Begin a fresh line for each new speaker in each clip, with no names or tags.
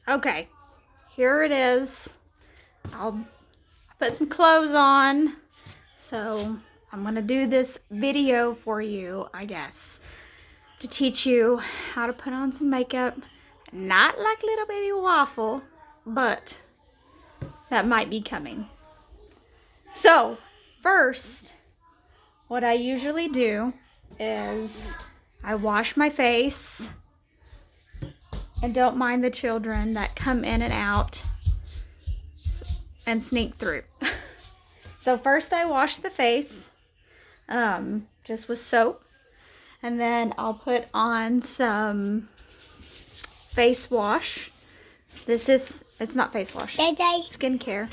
Okay, here it is. I'll put some clothes on. So I'm gonna do this video for you, I guess, to teach you how to put on some makeup. Not like little baby waffle, but that might be coming. So first, what I usually do is I wash my face, and don't mind the children that come in and out and sneak through. So first I wash the face, just with soap, and then I'll put on some face wash. It's not face wash. Skincare.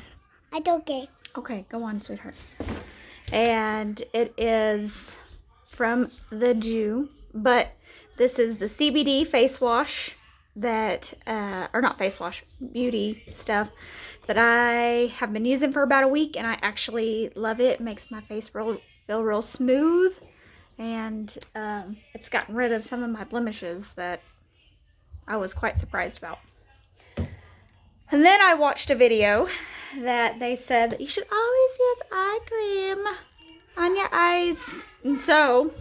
Okay, go on, sweetheart. And it is from the Jew, but this is the CBD face wash that, or not face wash, beauty stuff that I have been using for about a week, and I actually love it. It makes my face feel real smooth, and it's gotten rid of some of my blemishes that I was quite surprised about. And then I watched a video that they said that you should always use eye cream on your eyes. And so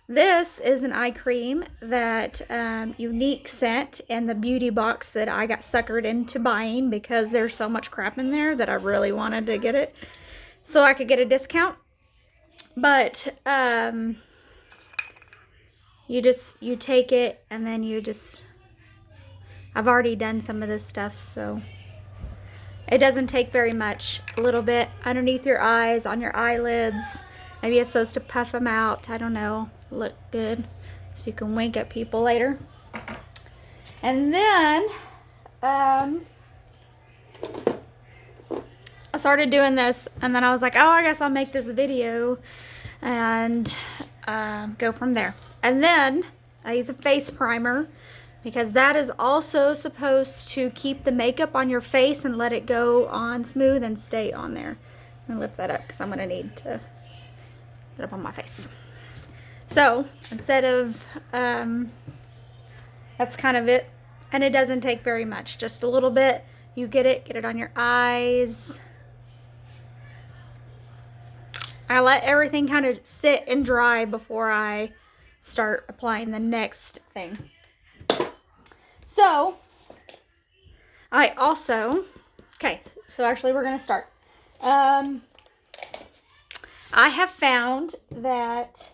this is an eye cream that Younique sent in the beauty box that I got suckered into buying because there's so much crap in there that I really wanted to get it so I could get a discount. But you take it and then I've already done some of this stuff, so it doesn't take very much. A little bit underneath your eyes, on your eyelids. Maybe it's supposed to puff them out. I don't know. Look good. So you can wink at people later. And then I started doing this, and then I was like, oh, I guess I'll make this video and go from there. And then I use a face primer, because that is also supposed to keep the makeup on your face and let it go on smooth and stay on there. I'm gonna lift that up because I'm gonna need to get up on my face. So instead of, that's kind of it. And it doesn't take very much, just a little bit. You get it on your eyes. I let everything kind of sit and dry before I start applying the next thing. So, I also, okay, so actually we're going to start. I have found that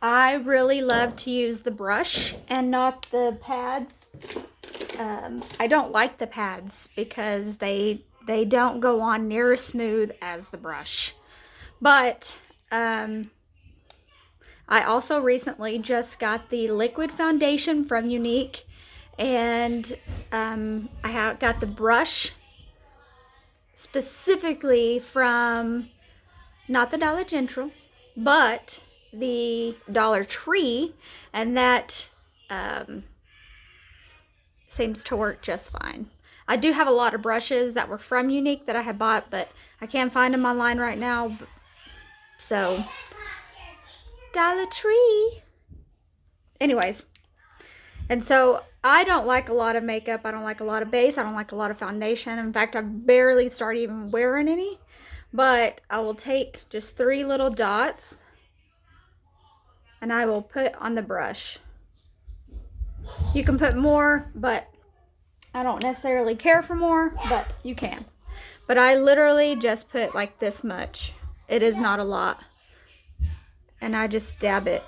I really love to use the brush and not the pads. I don't like the pads because they don't go on near as smooth as the brush. But, I also recently just got the liquid foundation from Younique. And I got the brush specifically from, not the Dollar General, but the Dollar Tree, and that seems to work just fine. I do have a lot of brushes that were from Younique that I had bought, but I can't find them online right now. So, Dollar Tree. Anyways, and so I don't like a lot of makeup. I don't like a lot of base. I don't like a lot of foundation. In fact, I barely started even wearing any. But I will take just 3 little dots and I will put on the brush. You can put more, but I don't necessarily care for more, but you can. But I literally just put like this much. It is not a lot. And I just dab it.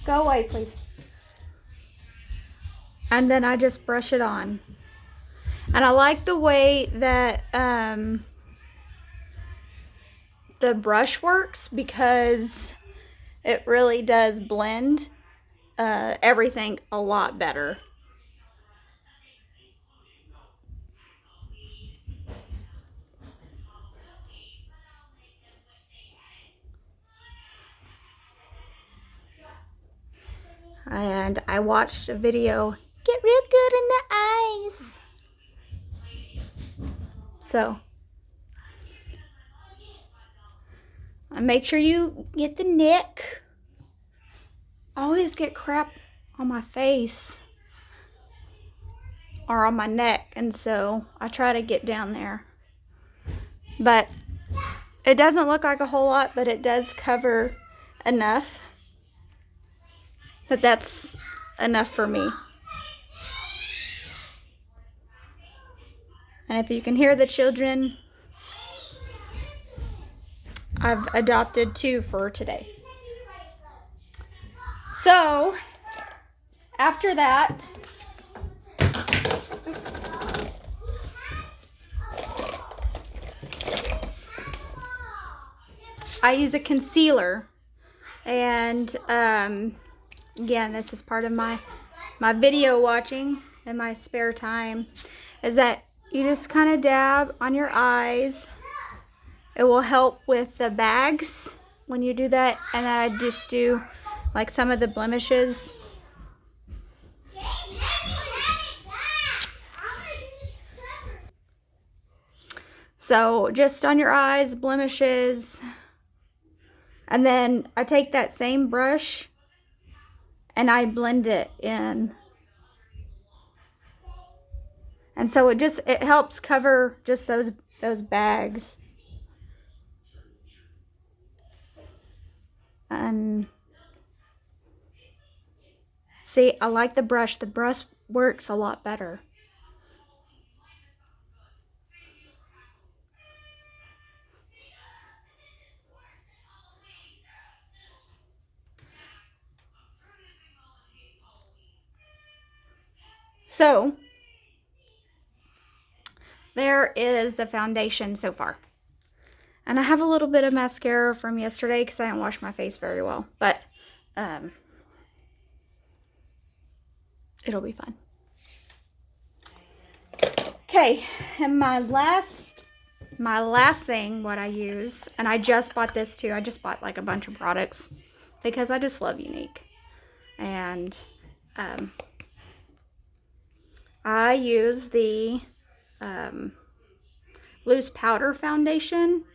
Go away, please. And then I just brush it on. And I like the way that the brush works, because it really does blend everything a lot better. And I watched a video, get real good in the eyes. So, and make sure you get the neck. always get crap on my face or on my neck, and so I try to get down there. But it doesn't look like a whole lot, but it does cover enough that that's enough for me. And if you can hear the children, I've adopted 2 for today. So, after that, I use a concealer. And, again, this is part of my video watching in my spare time, is that you just kind of dab on your eyes. It will help with the bags when you do that. And I just do like some of the blemishes. So just on your eyes, blemishes. And then I take that same brush and I blend it in. And so it helps cover just those bags. And see, I like the brush. The brush works a lot better. So, there is the foundation so far. And I have a little bit of mascara from yesterday because I didn't wash my face very well. But, it'll be fun. Okay, and my last thing, what I use, and I just bought this too. I just bought like a bunch of products because I just love Younique. And, I use the loose powder foundation.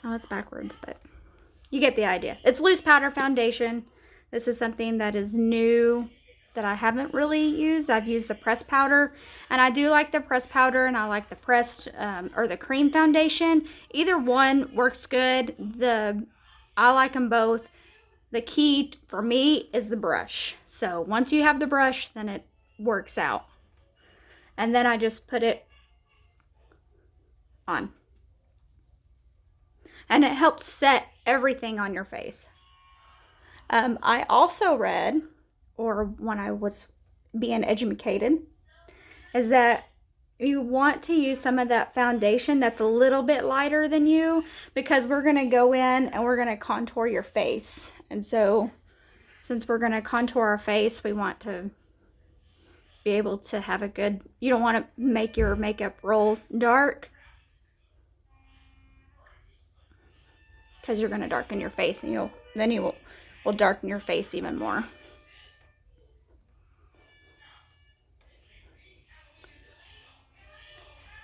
Oh, it's backwards, but you get the idea. It's loose powder foundation. This is something that is new that I haven't really used. I've used the pressed powder, and I do like the pressed powder, and I like the pressed or the cream foundation. Either one works good. I like them both. The key for me is the brush. So once you have the brush, then it works out. And then I just put it on. And it helps set everything on your face. I also read, or when I was being educated, is that you want to use some of that foundation that's a little bit lighter than you, because we're going to go in and we're going to contour your face. And so, since we're going to contour our face, we want to be able to have a good, you don't want to make your makeup real dark, because you're going to darken your face, and then you will darken your face even more.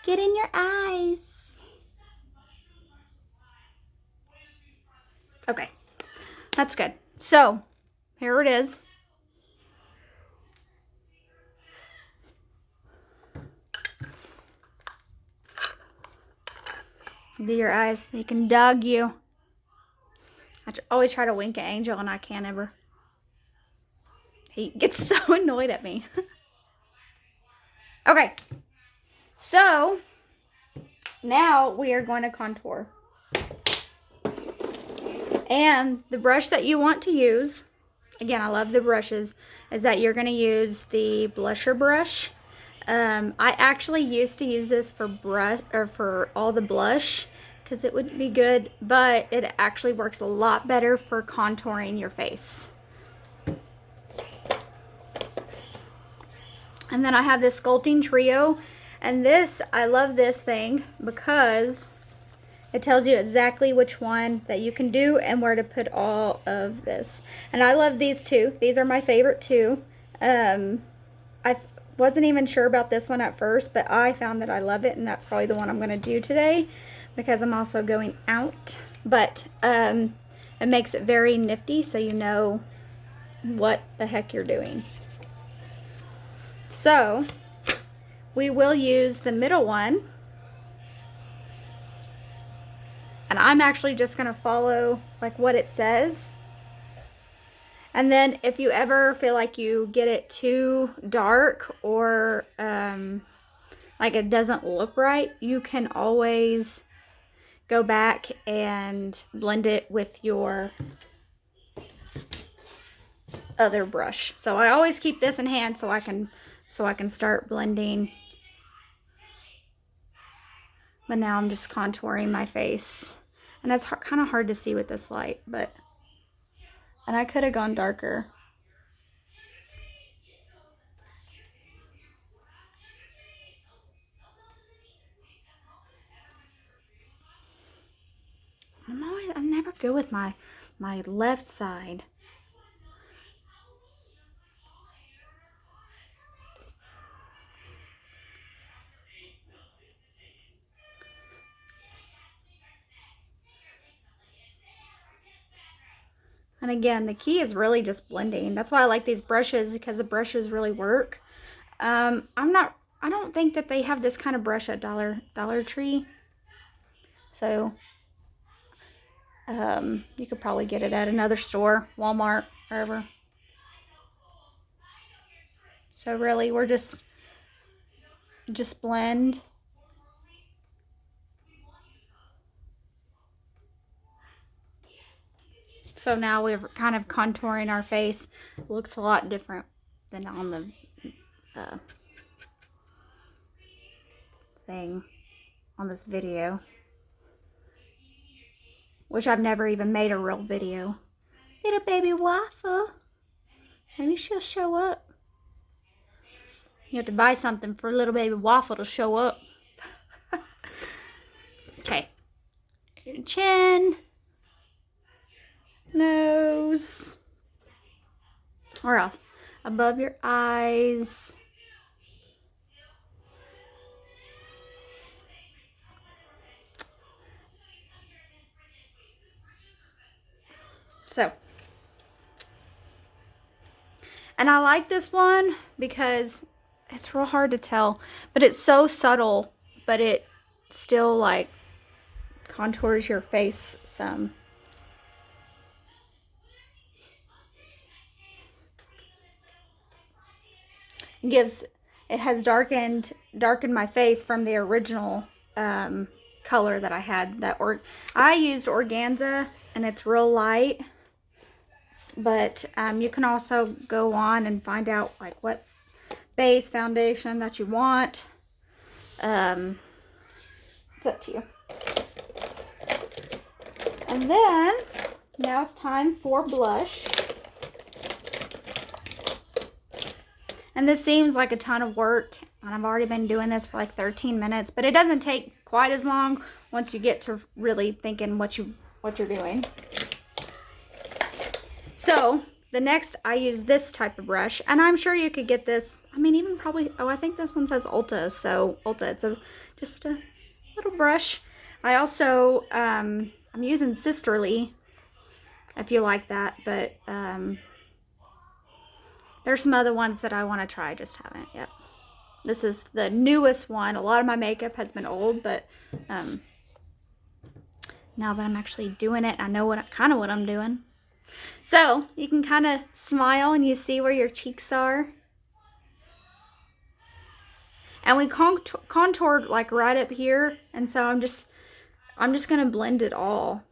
Get in your eyes. Okay, that's good. So, here it is. Do your eyes. They can dog you. I always try to wink at Angel, and I can't ever. He gets so annoyed at me. Okay. So, now we are going to contour. And the brush that you want to use, again, I love the brushes, is that you're going to use the blusher brush. I actually used to use this for all the blush, because it would be good, but it actually works a lot better for contouring your face. And then I have this Sculpting Trio, and I love this thing because it tells you exactly which one that you can do and where to put all of this. And I love these two. These are my favorite too. I wasn't even sure about this one at first, but I found that I love it, and that's probably the one I'm going to do today because I'm also going out. But It makes it very nifty so you know what the heck you're doing. So we will use the middle one. And I'm actually just going to follow like what it says. And then if you ever feel like you get it too dark or like it doesn't look right, you can always go back and blend it with your other brush. So I always keep this in hand so I can start blending. But now I'm just contouring my face. And it's kind of hard to see with this light, but... And I could have gone darker. I'm never good with my left side. And again, the key is really just blending. That's why I like these brushes, because the brushes really work. I don't think that they have this kind of brush at Dollar Tree. So you could probably get it at another store, Walmart, wherever. So really, we're just blend. So now we're kind of contouring our face. It looks a lot different than on the thing on this video, which I've never even made a real video. Little baby waffle. Maybe she'll show up. You have to buy something for little baby waffle to show up. Okay. Chin. Nose. Where else? Above your eyes. So, and I like this one because it's real hard to tell, but it's so subtle, but it still like contours your face some. It has darkened my face from the original color that I had. I used organza, and it's real light. But you can also go on and find out like what base foundation that you want. It's up to you. And then now it's time for blush. And this seems like a ton of work, and I've already been doing this for like 13 minutes, but it doesn't take quite as long once you get to really thinking what you're doing. So the next, I use this type of brush, and I'm sure you could get this. I mean, even probably. Oh, I think this one says Ulta. So Ulta, it's just a little brush. I also I'm using Sisterly, if you like that, but there's some other ones that I want to try, just haven't yet. This is the newest one. A lot of my makeup has been old, but now that I'm actually doing it, I know kind of what I'm doing. So you can kind of smile and you see where your cheeks are. And we contoured like right up here, and so I'm just gonna blend it all.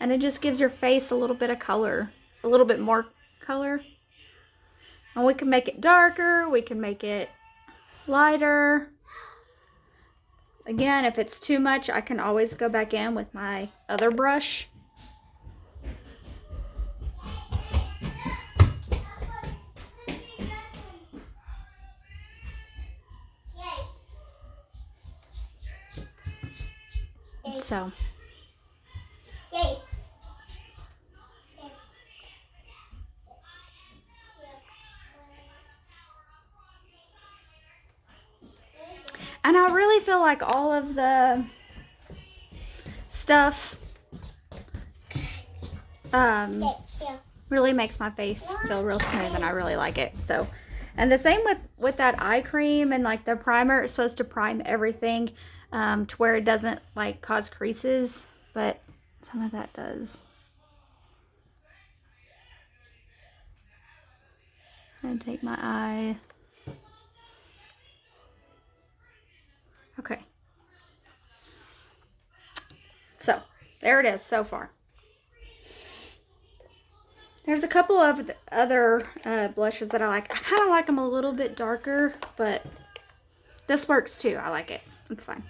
And it just gives your face a little bit of color, a little bit more color. And we can make it darker, we can make it lighter. Again, if it's too much, I can always go back in with my other brush. So. And I really feel like all of the stuff Really makes my face feel real smooth, and I really like it. So, and the same with that eye cream and like the primer. It's supposed to prime everything to where it doesn't like cause creases, but some of that does. I'm gonna take my eye. Okay. So, there it is so far. There's a couple of other blushes that I like. I kind of like them a little bit darker, but this works too. I like it. It's fine.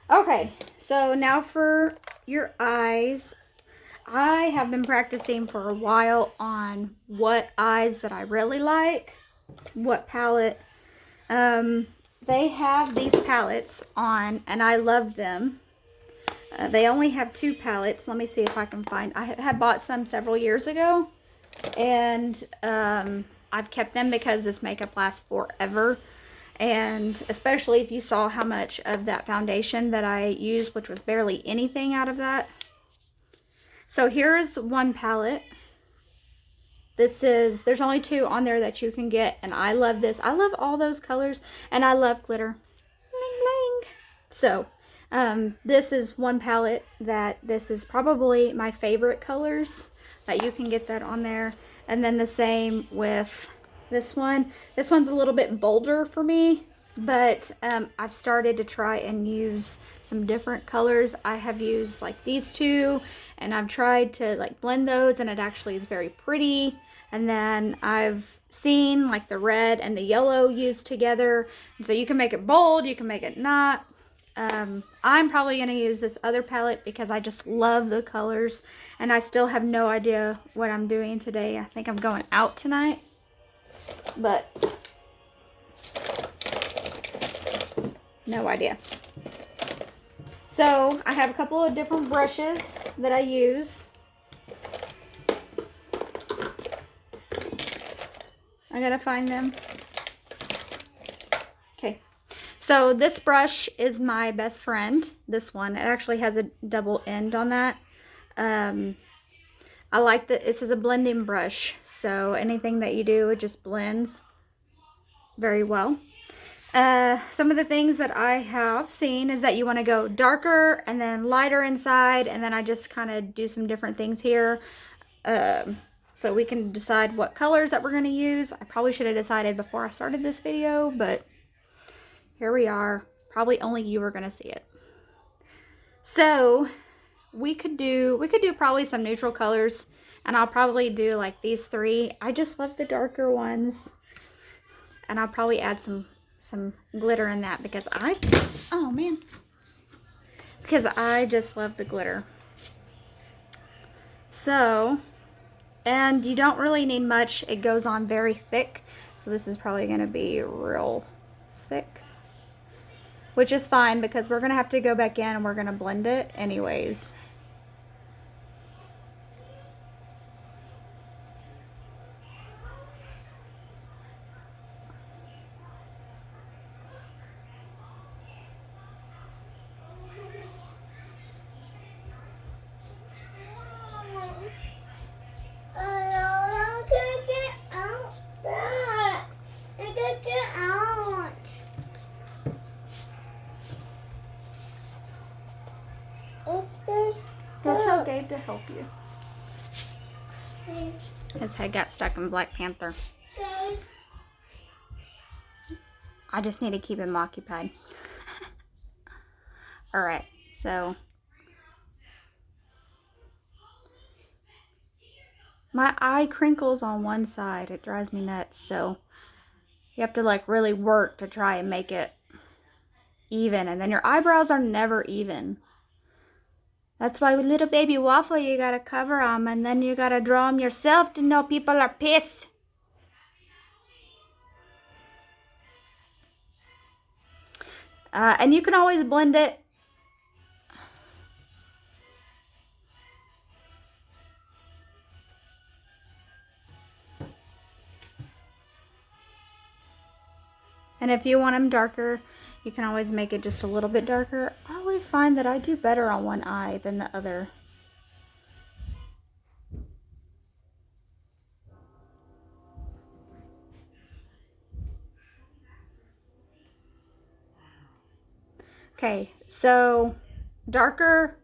Okay, so now for your eyes. I have been practicing for a while on what eyes that I really like, what palette. They have these palettes on, and I love them. They only have 2 palettes. Let me see if I can find. I had bought some several years ago, and I've kept them because this makeup lasts forever. And especially if you saw how much of that foundation that I used, which was barely anything out of that. So here's one palette. This is, there's only 2 on there that you can get, and I love this. I love all those colors, and I love glitter. Bling, bling. So, this is one palette that this is probably my favorite colors that you can get that on there. And then the same with this one. This one's a little bit bolder for me, but I've started to try and use some different colors. I have used like these 2, and I've tried to like blend those, and it actually is very pretty. And then I've seen like the red and the yellow used together, and so you can make it bold, you can make it not. I'm probably going to use this other palette because I just love the colors, and I still have no idea what I'm doing today. I think I'm going out tonight, but no idea. So I have a couple of different brushes that I use. I gotta find them. Okay. So this brush is my best friend. This one, it actually has a double end on that. I like that this is a blending brush, so anything that you do, it just blends very well. Some of the things that I have seen is that you want to go darker and then lighter inside, and then I just kind of do some different things here. So we can decide what colors that we're going to use. I probably should have decided before I started this video, but here we are. Probably only you are going to see it. So we could do probably some neutral colors, and I'll probably do like these 3. I just love the darker ones, and I'll probably add some glitter in that because because I just love the glitter. So, and you don't really need much. It goes on very thick, so this is probably going to be real thick, which is fine because we're going to have to go back in and we're going to blend it anyways. Go tell Gabe to help you. His head got stuck in Black Panther. I just need to keep him occupied. Alright, so my eye crinkles on one side. It drives me nuts, so you have to like really work to try and make it even, and then your eyebrows are never even. That's why with little baby Waffle, you gotta cover them, and then you gotta draw them yourself to know people are pissed. And you can always blend it. And if you want them darker, you can always make it just a little bit darker. I always find that I do better on one eye than the other. Okay, so darker,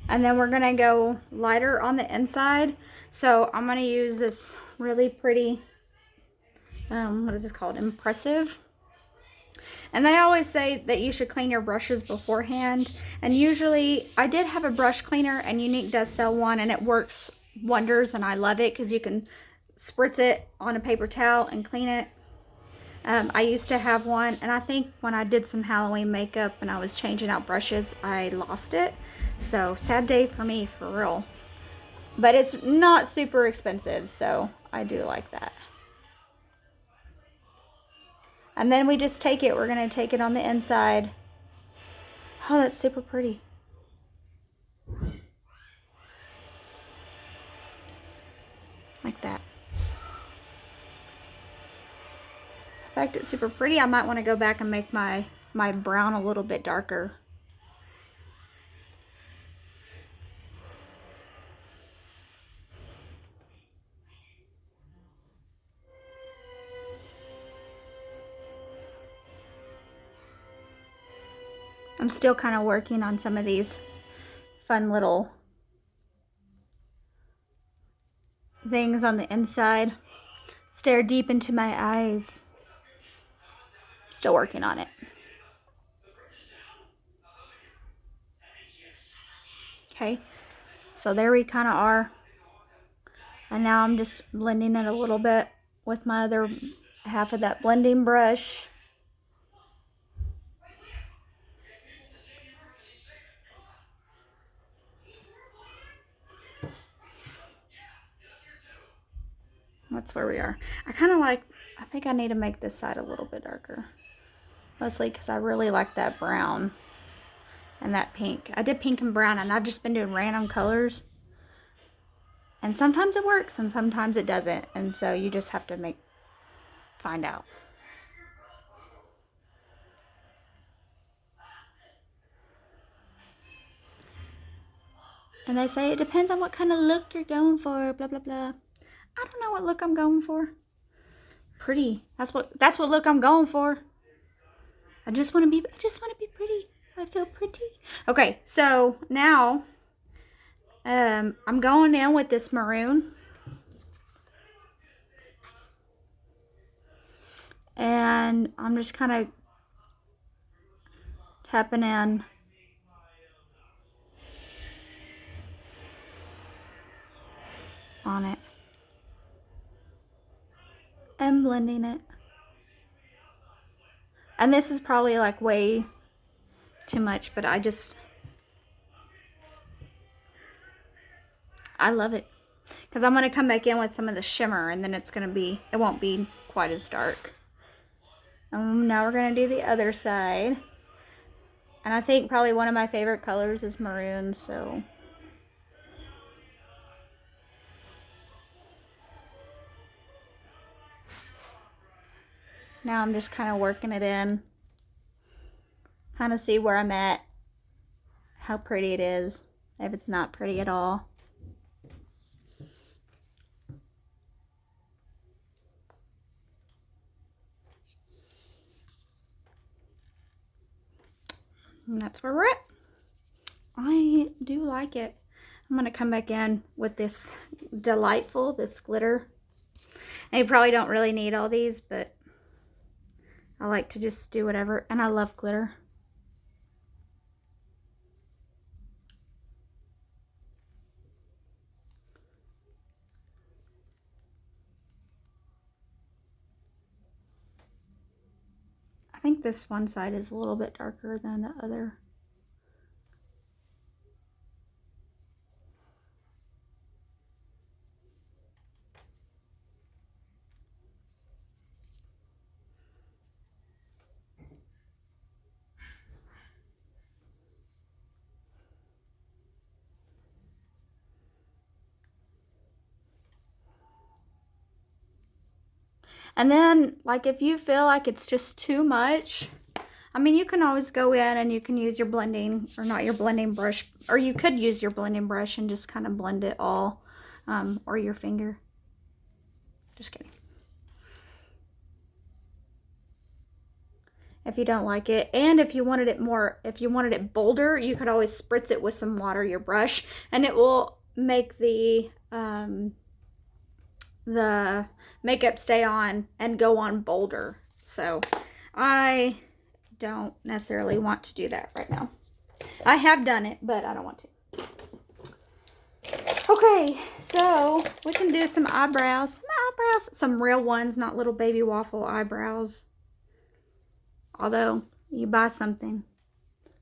and then we're gonna go lighter on the inside. So I'm gonna use this really pretty, what is this called? Impressive. And they always say that you should clean your brushes beforehand. And usually, I did have a brush cleaner, and Younique does sell one, and it works wonders, and I love it because you can spritz it on a paper towel and clean it. I used to have one, and I think when I did some Halloween makeup and I was changing out brushes, I lost it. So, sad day for me, for real. But it's not super expensive, so I do like that. And then we just take it. We're going to take it on the inside. Oh, that's super pretty. Like that. In fact, it's super pretty. I might want to go back and make my brown a little bit darker. I'm still kind of working on some of these fun little things on the inside. Stare deep into my eyes. Still working on it. Okay, so there we kind of are. And now I'm just blending it a little bit with my other half of that blending brush. That's where we are. I think I need to make this side a little bit darker. Mostly because I really like that brown and that pink. I did pink and brown, and I've just been doing random colors. And sometimes it works and sometimes it doesn't. And so you just have to find out. And they say it depends on what kind of look you're going for, blah, blah, blah. I don't know what look I'm going for. Pretty. That's what look I'm going for. I just want to be pretty. I feel pretty. Okay, so now I'm going in with this maroon. And I'm just kind of tapping in on it. And blending it. And this is probably like way too much, but I love it. Because I'm going to come back in with some of the shimmer, and then it won't be quite as dark. Now we're going to do the other side. And I think probably one of my favorite colors is maroon, so. Now I'm just kind of working it in. Kind of see where I'm at. How pretty it is. If it's not pretty at all. And that's where we're at. I do like it. I'm going to come back in with this this glitter. And you probably don't really need all these, but I like to just do whatever. And I love glitter. I think this one side is a little bit darker than the other. And then, like, if you feel like it's just too much, I mean, you can always go in and you can use your blending, or not your blending brush, or you could use your blending brush and just kind of blend it all, or your finger. Just kidding. if you don't like it. And if you wanted it bolder, you could always spritz it with some water, your brush, and it will make the makeup stay on and go on bolder. So I don't necessarily want to do that right now. I have done it, but I don't want to. Okay, so we can do some eyebrows. Some real ones, not little baby waffle eyebrows. Although, you buy something,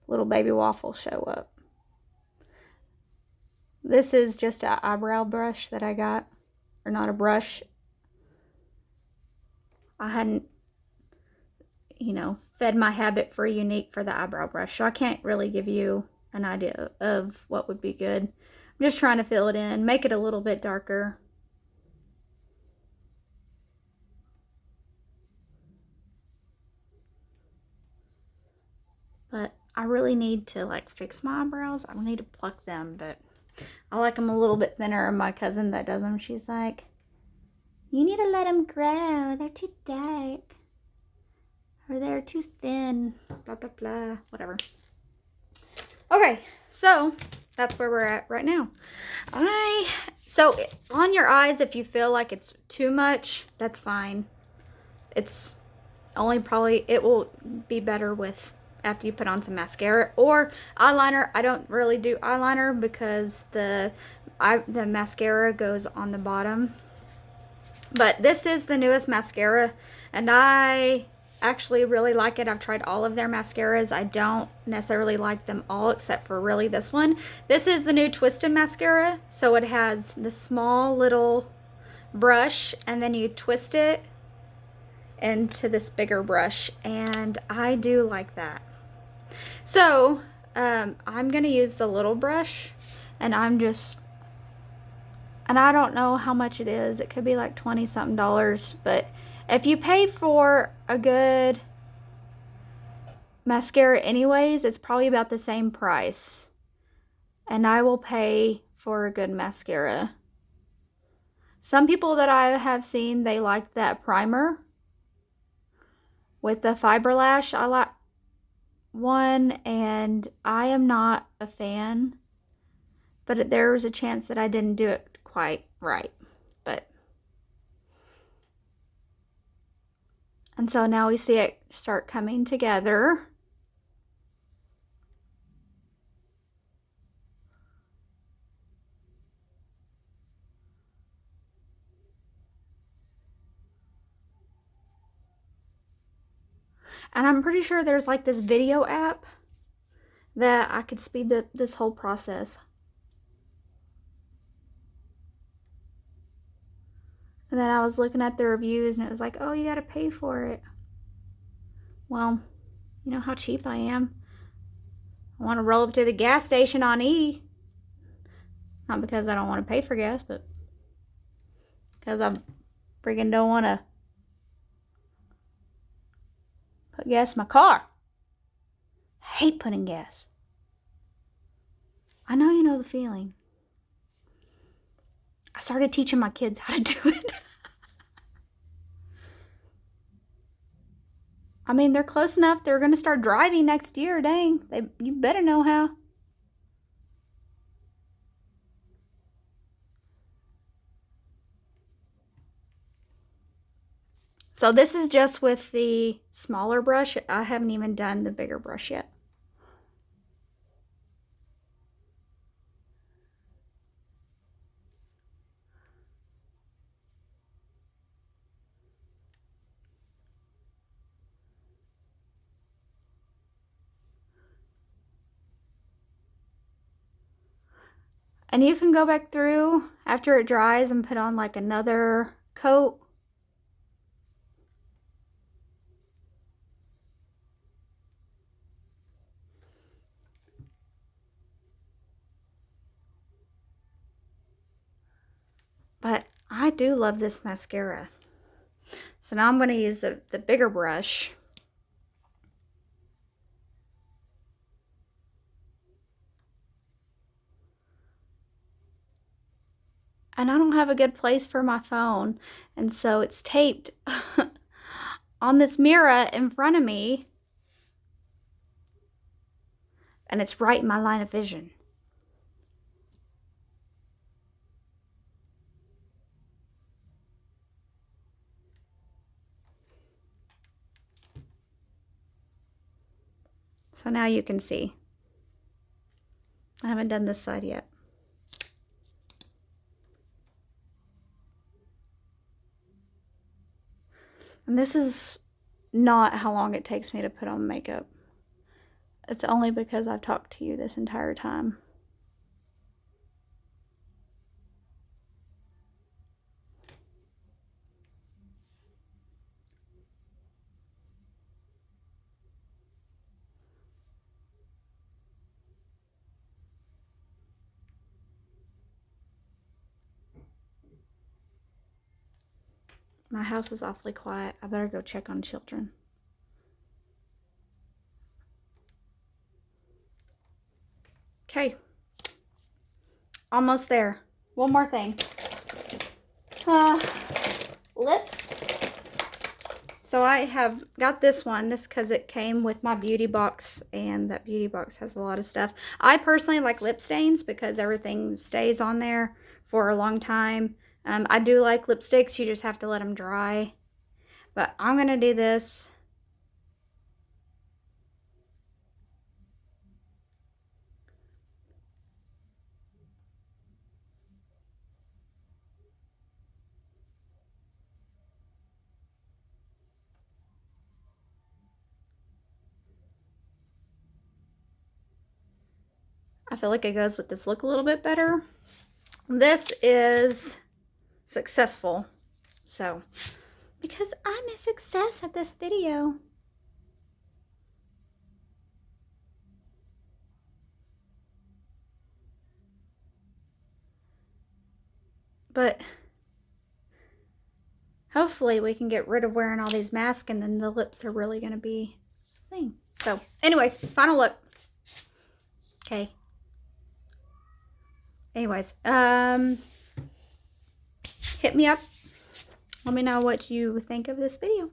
little baby waffle show up. This is just an eyebrow brush that I got. Or not a brush. I hadn't, fed my habit for Younique for the eyebrow brush. So I can't really give you an idea of what would be good. I'm just trying to fill it in, make it a little bit darker. But I really need to fix my eyebrows. I don't need to pluck them, but I like them a little bit thinner. And my cousin that does them, she's like, you need to let them grow. They're too dark. Or they're too thin. Blah, blah, blah. Whatever. Okay, so that's where we're at right now. So on your eyes, if you feel like it's too much, that's fine. It's only probably, it will be better with after you put on some mascara or eyeliner. I don't really do eyeliner because the mascara goes on the bottom. But this is the newest mascara, and I actually really like it. I've tried all of their mascaras. I don't necessarily like them all except for really this one. This is the new Twisted mascara. So it has the small little brush, and then you twist it into this bigger brush, and I do like that. So I'm gonna use the little brush, and I don't know how much it is. It could be like $20 something, but if you pay for a good mascara anyways, it's probably about the same price. And I will pay for a good mascara. Some people that I have seen, they like that primer with the fiber lash. I like one, and I am not a fan, but there was a chance that I didn't do it quite right. And so now we see it start coming together. And I'm pretty sure there's like this video app that I could speed this whole process. And then I was looking at the reviews, and it was like, oh, you gotta pay for it. Well, you know how cheap I am. I want to roll up to the gas station on E. Not because I don't want to pay for gas, but because I freaking don't want to put gas in my car. I hate putting gas. I know you know the feeling. I started teaching my kids how to do it. I mean, they're close enough. They're going to start driving next year. Dang. You better know how. So this is just with the smaller brush. I haven't even done the bigger brush yet. And you can go back through after it dries and put on like another coat. But I do love this mascara. So now I'm going to use the bigger brush. And I don't have a good place for my phone. And so it's taped on this mirror in front of me. And it's right in my line of vision. So now you can see. I haven't done this side yet. And this is not how long it takes me to put on makeup. It's only because I've talked to you this entire time. My house is awfully quiet. I better go check on children. Okay. Almost there. One more thing. Lips. So I have got this one. This because it came with my beauty box, and that beauty box has a lot of stuff. I personally like lip stains because everything stays on there for a long time. I do like lipsticks. You just have to let them dry. But I'm going to do this. I feel like it goes with this look a little bit better. This is successful. So, because I'm a success at this video. But hopefully we can get rid of wearing all these masks, and then the lips are really going to be a thing. So, anyways, final look. Okay. Anyways, hit me up. Let me know what you think of this video.